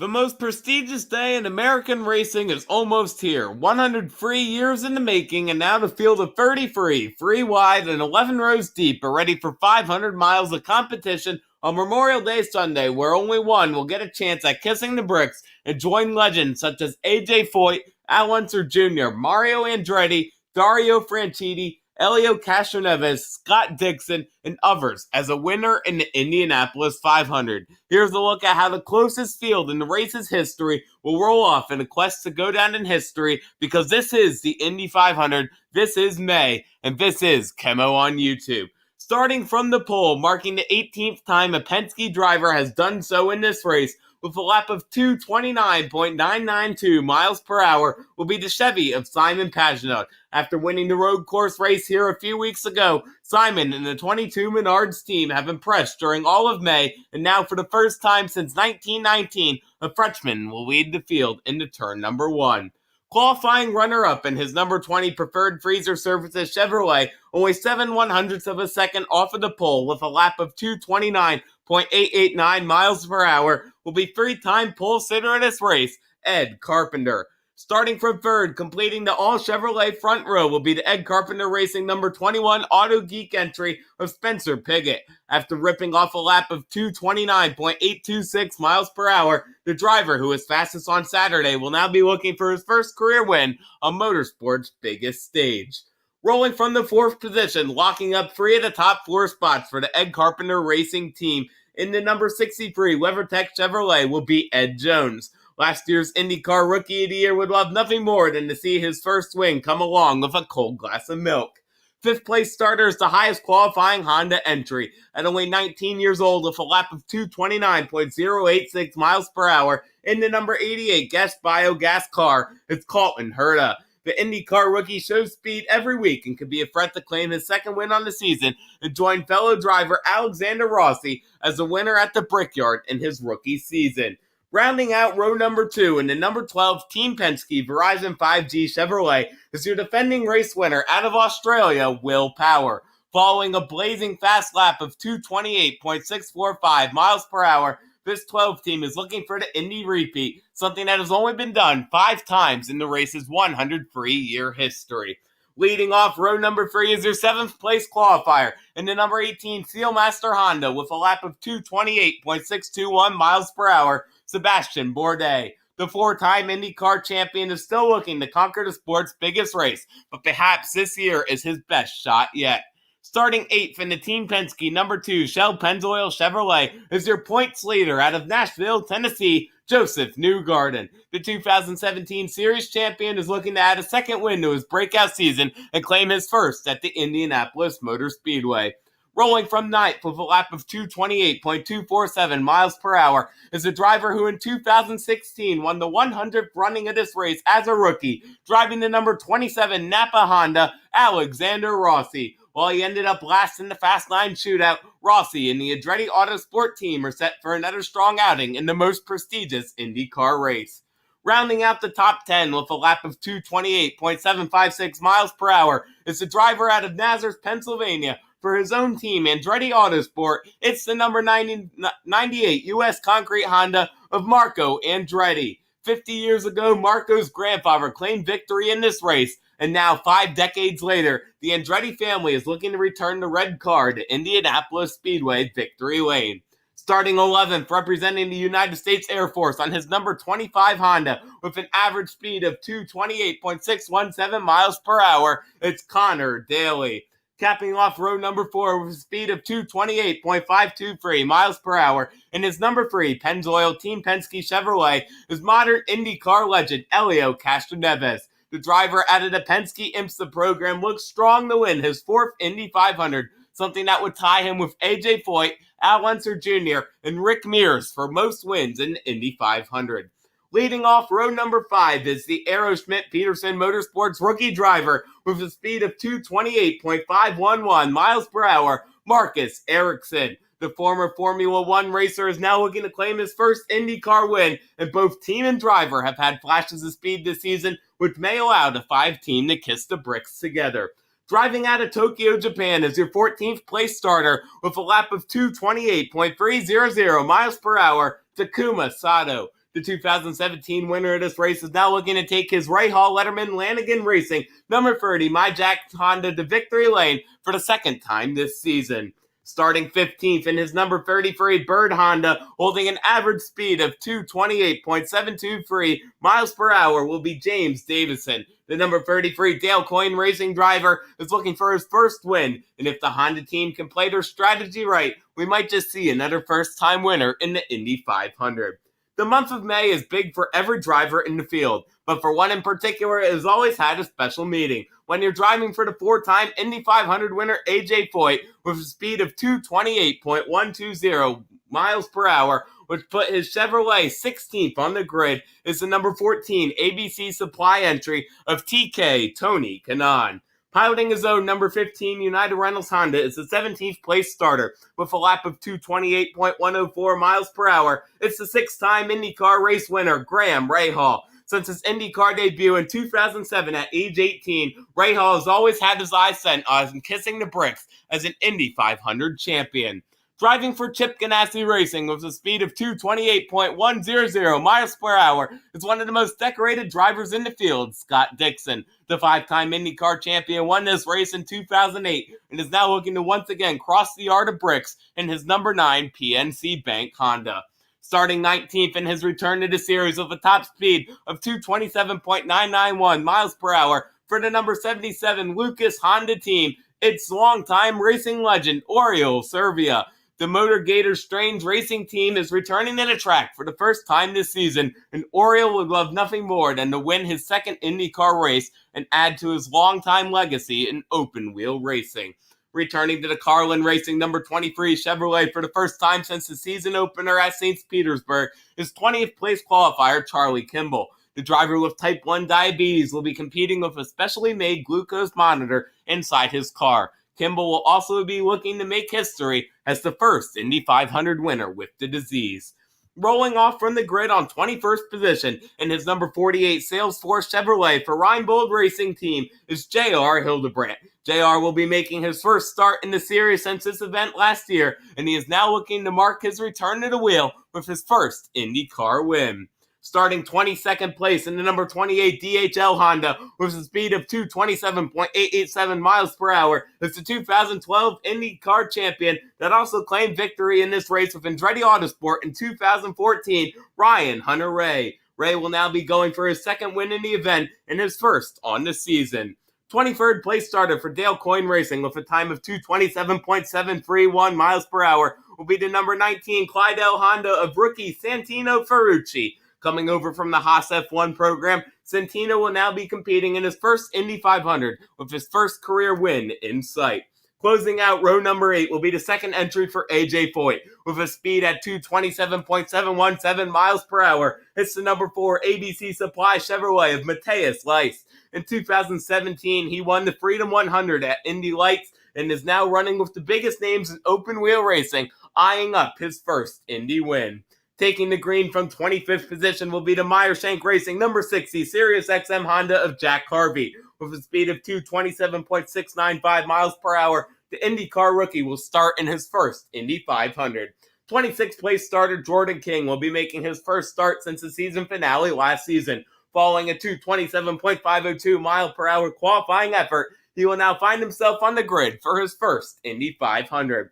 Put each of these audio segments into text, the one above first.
The most prestigious day in American racing is almost here. 103 years in the making, and now the field of 33, 3 wide and 11 rows deep, are ready for 500 miles of competition on Memorial Day Sunday, where only one will get a chance at kissing the bricks and join legends such as AJ Foyt, Al Unser Jr., Mario Andretti, Dario Franchitti, Elio Castroneves, Scott Dixon, and others as a winner in the Indianapolis 500. Here's a look at how the closest field in the race's history will roll off in a quest to go down in history, because this is the Indy 500, this is May, and this is KEMMO on YouTube. Starting from the pole, marking the 18th time a Penske driver has done so in this race, with a lap of 229.992 miles per hour, will be the Chevy of Simon Pagenaud. After winning the road course race here a few weeks ago, Simon and the 22 Menards team have impressed during all of May, and now for the first time since 1919, a Frenchman will lead the field into turn number 1. Qualifying runner-up in his number 20 Preferred Freezer Services Chevrolet, only 7/100ths of a second off of the pole with a lap of 229.889 miles per hour, will be three-time pole sitter of this race, Ed Carpenter. Starting from third, completing the all-Chevrolet front row will be the Ed Carpenter Racing number 21 Auto Geek entry of Spencer Pigot. After ripping off a lap of 229.826 miles per hour, the driver who was fastest on Saturday will now be looking for his first career win on motorsport's biggest stage. Rolling from the fourth position, locking up 3 of the top 4 spots for the Ed Carpenter Racing team in the number 63 WeatherTech Chevrolet will be Ed Jones. Last year's IndyCar Rookie of the Year would love nothing more than to see his first win come along with a cold glass of milk. Fifth place starter is the highest qualifying Honda entry. At only 19 years old with a lap of 229.086 miles per hour in the number 88 gas biogas car, it's COLTON HERTA. The IndyCar rookie shows speed every week and could be a threat to claim his second win on the season and join fellow driver Alexander Rossi as a winner at the Brickyard in his rookie season. Rounding out row number 2 in the number 12 Team Penske Verizon 5G Chevrolet is your defending race winner out of Australia, Will Power. Following a blazing fast lap of 228.645 miles per hour, this 12 team is looking for the Indy repeat, something that has only been done 5 times in the race's 103-year history. Leading off row number 3 is your 7th place qualifier in the number 18 Sealmaster Honda with a lap of 228.621 miles per hour, Sebastian Bourdais. The 4-time IndyCar champion is still looking to conquer the sport's biggest race, but perhaps this year is his best shot yet. Starting 8th in the Team Penske number 2 Shell Pennzoil Chevrolet is your points leader out of Nashville, Tennessee, Joseph Newgarden. The 2017 Series champion is looking to add a second win to his breakout season and claim his first at the Indianapolis Motor Speedway. Rolling from 9th with a lap of 228.247 miles per hour is a driver who in 2016 won the 100th running of this race as a rookie, driving the number 27 Napa Honda, Alexander Rossi. While he ended up last in the Fast 9 shootout, Rossi and the Andretti Autosport team are set for another strong outing in the most prestigious IndyCar race. Rounding out the top 10 with a lap of 228.756 miles per hour is the driver out of Nazareth, Pennsylvania. For his own team, Andretti Autosport, it's the number 98 U.S. Concrete Honda of Marco Andretti. 50 years ago, Marco's grandfather claimed victory in this race, and now 5 decades later, the Andretti family is looking to return the red car to Indianapolis Speedway Victory Lane. Starting 11th, representing the United States Air Force on his number 25 Honda with an average speed of 228.617 miles per hour, it's CONOR DALY. Capping off row number 4 with a speed of 228.523 miles per hour in his number 3 Pennzoil Team Penske Chevrolet is modern IndyCar legend Elio Castroneves. The driver out of the Penske IMSA program looks strong to win his 4th Indy 500, something that would tie him with AJ Foyt, Al Unser Jr., and Rick Mears for most wins in the Indy 500. Leading off row number 5 is the Aeroschmidt Peterson Motorsports rookie driver with a speed of 228.511 miles per hour, Marcus Ericsson. The former Formula One racer is now looking to claim his first IndyCar win, and both team and driver have had flashes of speed this season, which may allow the 5 team to kiss the bricks together. Driving out of Tokyo, Japan is your 14th place starter with a lap of 228.300 miles per hour, Takuma Sato. The 2017 winner of this race is now looking to take his RAHAL Letterman Lanigan Racing number 30 My Jack Honda to victory lane for the second time this season. Starting 15th in his number 33 Bird Honda, holding an average speed of 228.723 miles per hour, will be James Davison. The number 33 Dale Coyne Racing driver is looking for his first win, and if the Honda team can play their strategy right, we might just see another first-time winner in the Indy 500. The month of May is big for every driver in the field, but for one in particular, it has always had a special meaning. When you're driving for the four-time Indy 500 winner AJ Foyt with a speed of 228.120 miles per hour, which put his Chevrolet 16th on the grid, is the number 14 ABC supply entry of TK Tony Kanaan. Piloting his own number 15 United Rentals Honda is the 17th place starter with a lap of 228.104 miles per hour. It's the six-time IndyCar race winner, Graham Rahal. Since his IndyCar debut in 2007 at age 18, Rahal has always had his eyes set on kissing the bricks as an Indy 500 champion. Driving for Chip Ganassi Racing with a speed of 228.100 miles per hour is one of the most decorated drivers in the field, Scott Dixon. The five-time IndyCar champion won this race in 2008 and is now looking to once again cross the yard of bricks in his number 9 PNC Bank Honda. Starting 19th in his return to the series with a top speed of 227.991 miles per hour for the number 77 Lucas Honda team, it's longtime racing legend Oriol Servia. The Motor Gators Strange Racing team is returning to the track for the first time this season, and Oriol would love nothing more than to win his second IndyCar race and add to his longtime legacy in open-wheel racing. Returning to the Carlin Racing number 23 Chevrolet for the first time since the season opener at St. Petersburg is 20th place qualifier Charlie Kimball. The driver with type 1 diabetes will be competing with a specially made glucose monitor inside his car. Kimball will also be looking to make history as the first Indy 500 winner with the disease. Rolling off from the grid on 21st position in his number 48 Salesforce Chevrolet for Reinbold Racing Team is J.R. Hildebrandt. J.R. will be making his first start in the series since this event last year, and he is now looking to mark his return to the wheel with his first IndyCar win. Starting 22nd place in the number 28 DHL Honda with a speed of 227.887 miles per hour is the 2012 IndyCar champion that also claimed victory in this race with Andretti Autosport in 2014, Ryan Hunter-Reay. Ray will now be going for his second win in the event and his first on the season. 23rd place starter for Dale Coyne Racing with a time of 227.731 miles per hour will be the number 19 Clydell Honda of rookie Santino Ferrucci. Coming over from the Haas F1 program, Santino will now be competing in his first Indy 500 with his first career win in sight. Closing out row number 8 will be the second entry for AJ Foyt. With a speed at 227.717 miles per hour, it's the number 4 ABC Supply Chevrolet of Matthias Leist. In 2017, he won the Freedom 100 at Indy Lights and is now running with the biggest names in open-wheel racing, eyeing up his first Indy win. Taking the green from 25th position will be the Meyershank Racing number 60 Sirius XM Honda of Jack Harvey. With a speed of 227.695 miles per hour, the IndyCar rookie will start in his first Indy 500. 26th place starter Jordan King will be making his first start since the season finale last season. Following a 227.502 mile per hour qualifying effort, he will now find himself on the grid for his first Indy 500.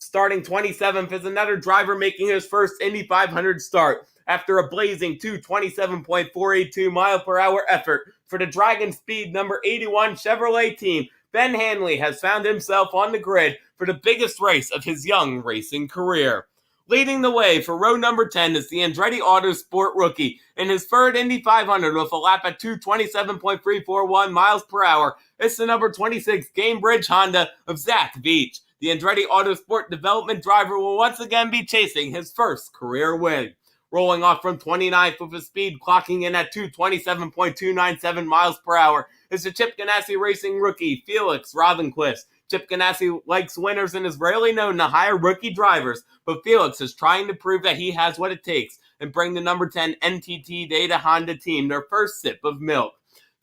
Starting 27th is another driver making his first Indy 500 start after a blazing 227.482 mile per hour effort for the Dragon Speed number 81 Chevrolet team. Ben Hanley has found himself on the grid for the biggest race of his young racing career. Leading the way for row number 10 is the Andretti Autosport rookie in his third Indy 500 with a lap at 227.341 miles per hour. It's the number 26 Gamebridge Honda of Zach Veach. The Andretti Autosport development driver will once again be chasing his first career win. Rolling off from 29th with a speed clocking in at 227.297 miles per hour is the Chip Ganassi Racing rookie Felix Rosenqvist. Chip Ganassi likes winners and is rarely known to hire rookie drivers, but Felix is trying to prove that he has what it takes and bring the number 10 NTT Data Honda team their first sip of milk.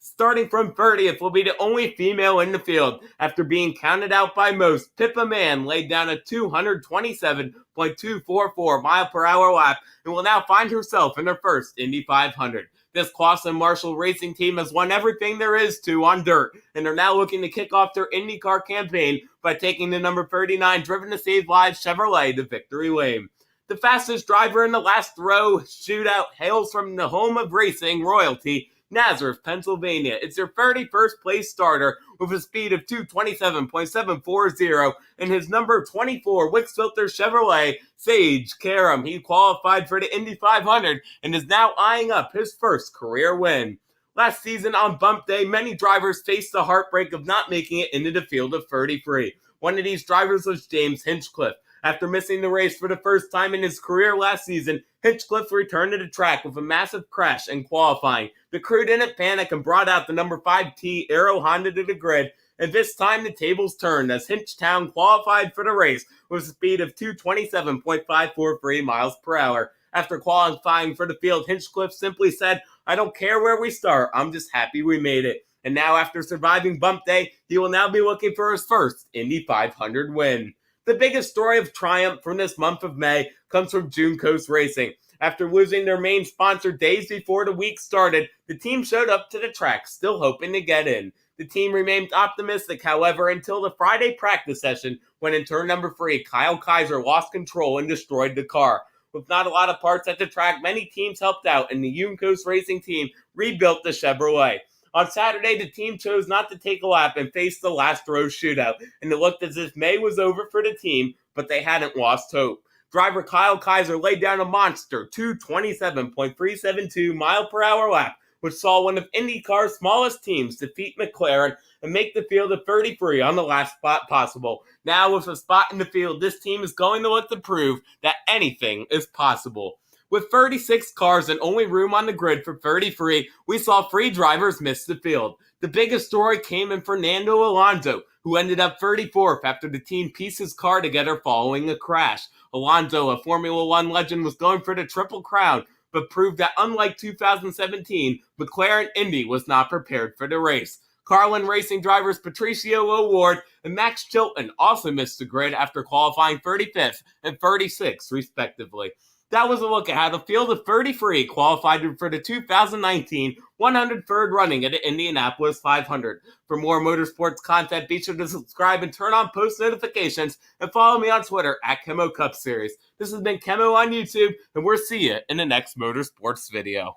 Starting from 30th will be the only female in the field. After being counted out by most, Pippa Mann laid down a 227.244 mile per hour lap and will now find herself in her first Indy 500. This Clausen Marshall racing team has won everything there is to on dirt, and are now looking to kick off their IndyCar campaign by taking the number 39 Driven to Save Lives Chevrolet to victory lane. The fastest driver in the last row shootout hails from the home of racing royalty, Nazareth, Pennsylvania. It's their 31st place starter with a speed of 227.740 and his number 24 Wix Filter Chevrolet, Sage Karam. He qualified for the Indy 500 and is now eyeing up his first career win. Last season on Bump Day, many drivers faced the heartbreak of not making it into the field of 33. One of these drivers was James Hinchcliffe. After missing the race for the first time in his career last season, Hinchcliffe returned to the track with a massive crash in qualifying. The crew didn't panic and brought out the number 5T Aero Honda to the grid, and this time the tables turned as Hinchtown qualified for the race with a speed of 227.543 miles per hour. After qualifying for the field, Hinchcliffe simply said, "I don't care where we start, I'm just happy we made it." And now, after surviving Bump Day, he will now be looking for his first Indy 500 win. The biggest story of triumph from this month of May comes from June Coast Racing. After losing their main sponsor days before the week started, the team showed up to the track, still hoping to get in. The team remained optimistic, however, until the Friday practice session, when in turn number 3, Kyle Kaiser lost control and destroyed the car. With not a lot of parts at the track, many teams helped out, and the June Coast Racing team rebuilt the Chevrolet. On Saturday, the team chose not to take a lap and face the last row shootout, and it looked as if May was over for the team, but they hadn't lost hope. Driver Kyle Kaiser laid down a monster 227.372 mile per hour lap, which saw one of IndyCar's smallest teams defeat McLaren and make the field of 33 on the last spot possible. Now, with a spot in the field, this team is going to look to prove that anything is possible. With 36 cars and only room on the grid for 33, we saw 3 drivers miss the field. The biggest story came in Fernando Alonso, who ended up 34th after the team pieced his car together following a crash. Alonso, a Formula One legend, was going for the Triple Crown, but proved that unlike 2017, McLaren Indy was not prepared for the race. Carlin Racing drivers Patricio O'Ward and Max Chilton also missed the grid after qualifying 35th and 36th, respectively. That was a look at how the field of 33 qualified for the 2019 103rd running at the Indianapolis 500. For more motorsports content, be sure to subscribe and turn on post notifications, and follow me on Twitter at KEMMO Cup Series. This has been KEMMO on YouTube, and we'll see you in the next motorsports video.